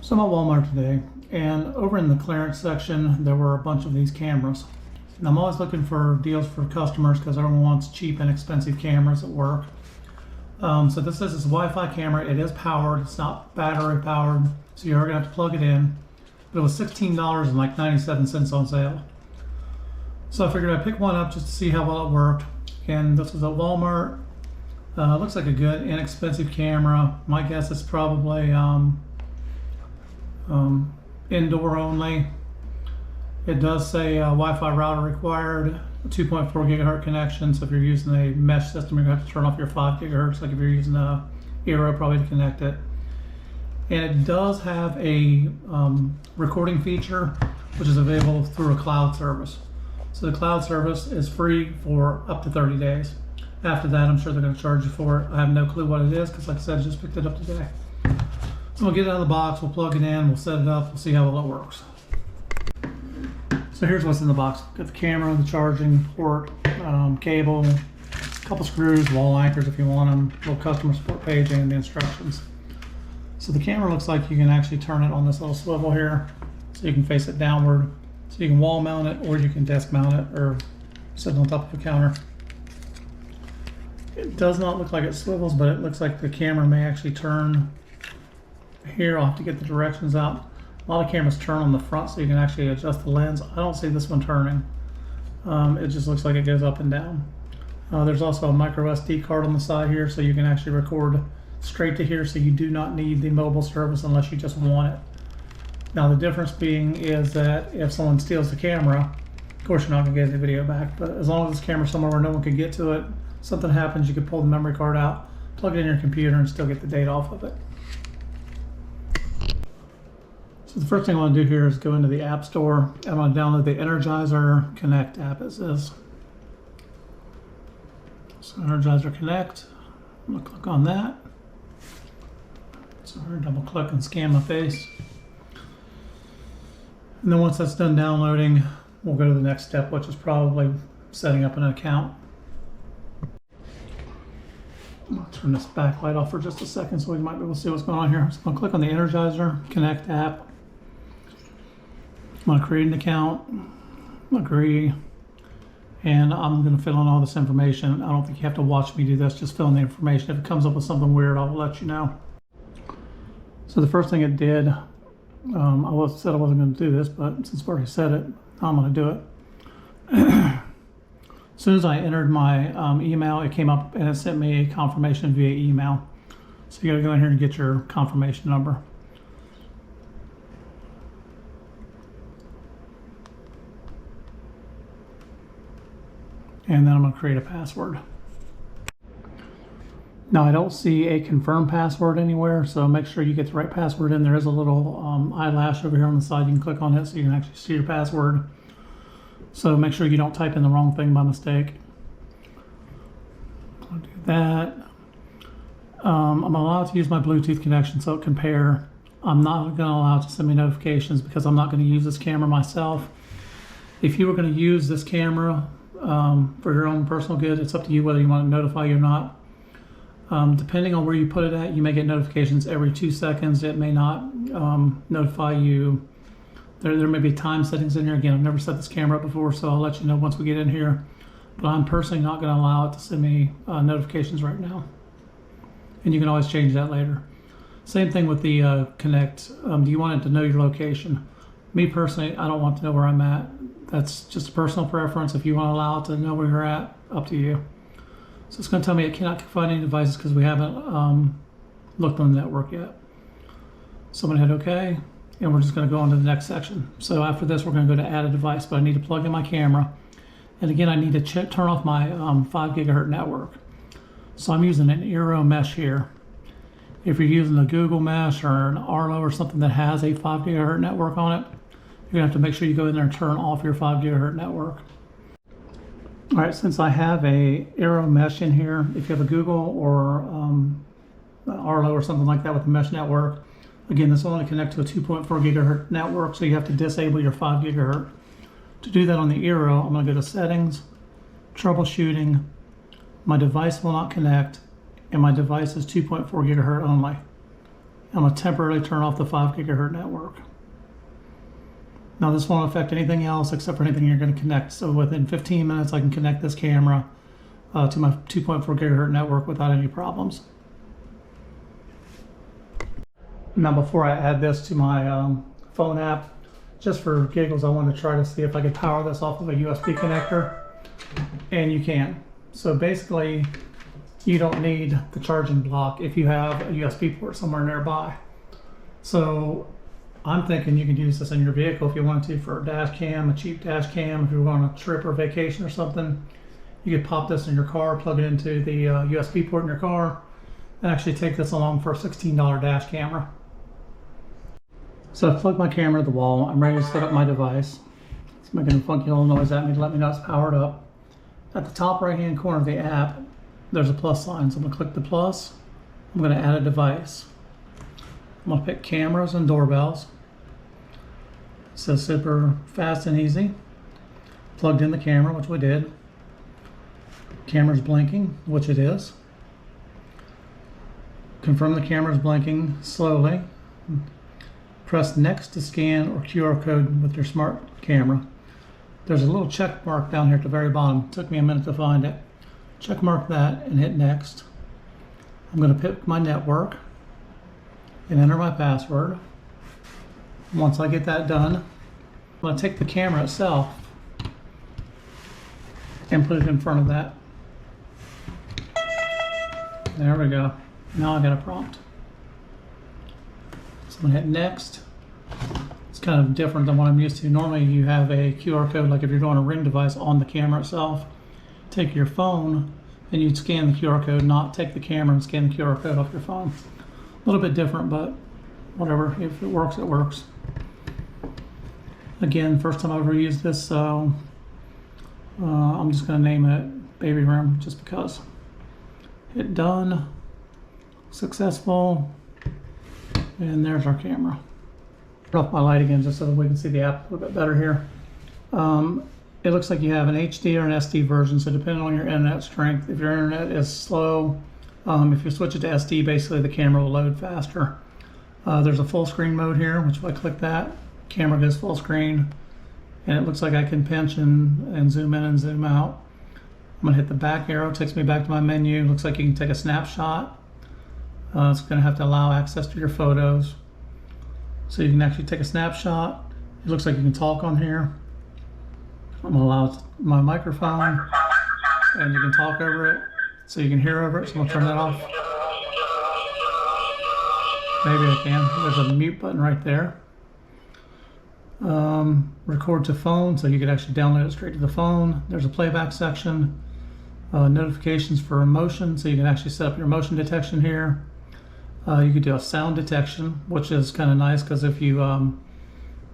So I'm at Walmart today, and over in the clearance section there were a bunch of these cameras. And I'm always looking for deals for customers because everyone wants cheap and expensive cameras at work. So this is a Wi-Fi camera. It is powered. It's not battery powered, so you're going to have to plug it in. But it was $16.97 on sale. So I figured I'd pick one up just to see how well it worked. And this was at Walmart. Looks like a good, inexpensive camera. My guess is probably indoor only. It does say Wi-Fi router required, 2.4 gigahertz connection. So if you're using a mesh system, you're gonna have to turn off your 5 gigahertz. Like if you're using a Eero, probably to connect it. And it does have a recording feature, which is available through a cloud service. So the cloud service is free for up to 30 days. After that, I'm sure they're going to charge you for it. I have no clue what it is because, like I said, I just picked it up today. So we'll get it out of the box, we'll plug it in, we'll set it up, we'll see how well it works. So here's what's in the box. Got the camera, the charging port, cable, a couple screws, wall anchors if you want them, little customer support page, and the instructions. So the camera looks like you can actually turn it on this little swivel here, so you can face it downward. So you can wall mount it, or you can desk mount it, or sit on top of a counter. It does not look like it swivels, but it looks like the camera may actually turn here. I'll have to get the directions out. A lot of cameras turn on the front so you can actually adjust the lens. I don't see this one turning. It just looks like it goes up and down. There's also a micro SD card on the side here, so you can actually record straight to here, so you do not need the mobile service unless you just want it. Now the difference being is that if someone steals the camera, of course you're not going to get the video back, but as long as this camera's somewhere where no one can get to it, something happens, you can pull the memory card out, plug it in your computer, and still get the data off of it. So the first thing I want to do here is go into the App Store. I'm going to download the Energizer Connect app, it says. So Energizer Connect, I'm going to click on that. So I'm going to double click and scan my face. And then once that's done downloading, we'll go to the next step, which is probably setting up an account. I'll turn this backlight off for just a second so we might be able to see what's going on here. So I'm going to click on the Energizer Connect app. I'm going to create an account, agree, and I'm going to fill in all this information. I don't think you have to watch me do this, just fill in the information. If it comes up with something weird, I'll let you know. So the first thing it did, I said I wasn't going to do this, but since I already said it, I'm going to do it. As soon as I entered my email, it came up and it sent me a confirmation via email. So you got to go in here and get your confirmation number. And then I'm going to create a password. Now I don't see a confirm password anywhere, so make sure you get the right password in. There is a little eyelash over here on the side. You can click on it so you can actually see your password. So make sure you don't type in the wrong thing by mistake. I'll do that. I'm allowed to use my Bluetooth connection so it can pair. I'm not going to allow it to send me notifications because I'm not going to use this camera myself. If you were going to use this camera for your own personal good, it's up to you whether you want to notify you or not. Depending on where you put it at, you may get notifications every 2 seconds. It may not notify you. There may be time settings in here. Again, I've never set this camera up before, so I'll let you know once we get in here. But I'm personally not going to allow it to send me notifications right now. And you can always change that later. Same thing with the Connect. Do you want it to know your location? Me personally, I don't want to know where I'm at. That's just a personal preference. If you want to allow it to know where you're at, up to you. So it's going to tell me it cannot find any devices because we haven't looked on the network yet. So I'm going to hit OK. And we're just going to go on to the next section. So after this, we're going to go to add a device, but I need to plug in my camera. And again, I need to turn off my 5 gigahertz network. So I'm using an Eero mesh here. If you're using a Google mesh or an Arlo or something that has a 5 gigahertz network on it, you're going to have to make sure you go in there and turn off your 5 gigahertz network. All right, since I have a Eero mesh in here, if you have a Google or Arlo or something like that with a mesh network, again, this will only connect to a 2.4 gigahertz network, so you have to disable your 5 gigahertz. To do that on the Eero, I'm going to go to Settings, Troubleshooting, My device will not connect, and my device is 2.4 gigahertz only. I'm going to temporarily turn off the 5 gigahertz network. Now this won't affect anything else except for anything you're going to connect. So within 15 minutes I can connect this camera to my 2.4 gigahertz network without any problems. Now before I add this to my phone app, just for giggles, I want to try to see if I could power this off of a USB connector, and you can. So basically, you don't need the charging block if you have a USB port somewhere nearby. So I'm thinking you can use this in your vehicle if you wanted to for a dash cam, a cheap dash cam. If you're on a trip or vacation or something, you could pop this in your car, plug it into the USB port in your car, and actually take this along for a $16 dash camera. So I've plugged my camera to the wall. I'm ready to set up my device. It's making a funky little noise at me to let me know it's powered up. At the top right hand corner of the app, there's a plus sign. So I'm going to click the plus. I'm going to add a device. I'm going to pick cameras and doorbells. It says super fast and easy. Plugged in the camera, which we did. Camera's blinking, which it is. Confirm the camera's blinking slowly. Press next to scan or QR code with your smart camera. There's a little check mark down here at the very bottom. It took me a minute to find it. Check mark that and hit next. I'm going to pick my network and enter my password. Once I get that done, I'm going to take the camera itself and put it in front of that. There we go. Now I got a prompt. So I'm going to hit next. It's kind of different than what I'm used to. Normally you have a QR code, like if you're doing a Ring device, on the camera itself. Take your phone and you'd scan the QR code, not take the camera and scan the QR code off your phone. A little bit different, but whatever. If it works, it works. Again, first time I've ever used this, so I'm just going to name it Baby Room just because. Hit done. Successful. And there's our camera. Turn off my light again just so that we can see the app a little bit better here. It looks like you have an HD or an SD version, so depending on your internet strength, if your internet is slow, if you switch it to SD, basically the camera will load faster. There's a full screen mode here, which if I click that, camera goes full screen, and it looks like I can pinch and zoom in and zoom out. I'm gonna hit the back arrow, takes me back to my menu. Looks like you can take a snapshot. It's gonna have to allow access to your photos. So you can actually take a snapshot. It looks like you can talk on here. I'm gonna allow my microphone, and you can talk over it, so you can hear over it. So I'm gonna turn that off. Maybe I can. There's a mute button right there. Record to phone, so you could actually download it straight to the phone. There's a playback section. Notifications for motion, so you can actually set up your motion detection here. You could do a sound detection, which is kind of nice because if you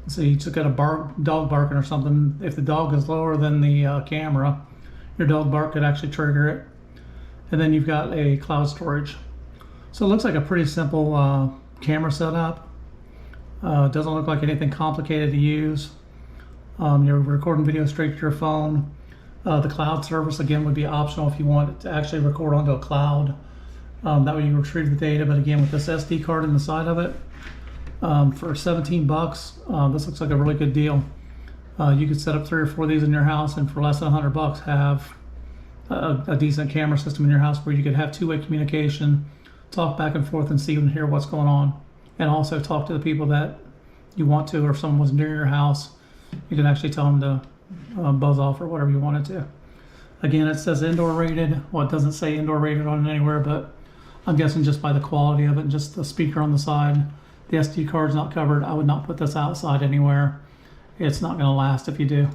so you took out a dog barking or something, if the dog is lower than the camera, your dog bark could actually trigger it. And then you've got a cloud storage. So it looks like a pretty simple camera setup. It doesn't look like anything complicated to use. You're recording video straight to your phone. The cloud service, again, would be optional if you want to actually record onto a cloud. That way you retrieve the data, but again, with this SD card in the side of it, for 17 bucks, this looks like a really good deal. You could set up 3 or 4 of these in your house, and for less than 100 bucks have a decent camera system in your house where you could have two-way communication, talk back and forth and see and hear what's going on, and also talk to the people that you want to, or if someone was near your house, you can actually tell them to buzz off or whatever you wanted to. Again, it says indoor rated. Well, it doesn't say indoor rated on it anywhere, but I'm guessing just by the quality of it, just the speaker on the side. The SD card's not covered. I would not put this outside anywhere. It's not going to last if you do.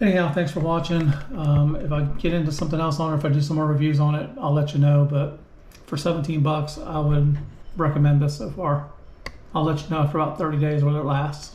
Anyhow, thanks for watching. If I get into something else on it, if I do some more reviews on it, I'll let you know. But for 17 bucks, I would recommend this so far. I'll let you know after about 30 days whether it lasts.